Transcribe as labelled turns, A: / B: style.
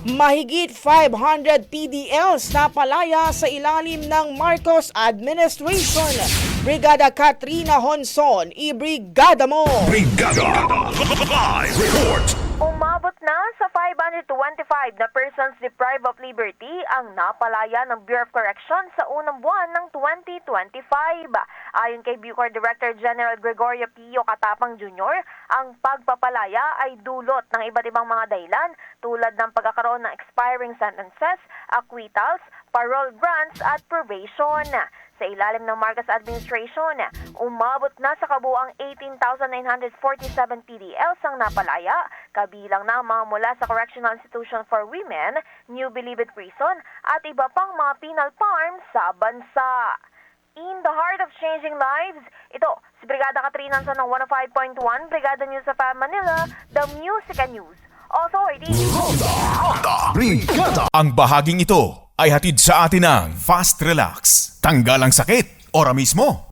A: Mahigit 500 PDLs na palaya sa ilalim ng Marcos administration. Brigada Katrina Honson, ibrigada mo!
B: Brigada Live Report.
C: Umabot na sa 525 na persons deprived of liberty ang napalaya ng Bureau of Corrections sa unang buwan ng 2025. Ayon kay Bucor Director General Gregorio Pio Katapang Jr., ang pagpapalaya ay dulot ng iba't ibang mga dahilan tulad ng pagkakaroon ng expiring sentences, acquittals, parole grants at probation. Sa ilalim ng Marcos administration, umabot na sa kabuang 18,947 PDLs ang napalaya, kabilang na mga mula sa Correctional Institution for Women, New Bilibid Prison at iba pang mga penal farms sa bansa. In the heart of changing lives, ito si Brigada Katrina Honson ng 105.1, Brigada News of Manila, The Music and News Authority.
B: Brigada.
D: Ang bahaging ito ay hatid sa atin ng Fast Relax. Tanggal ang sakit, ora mismo.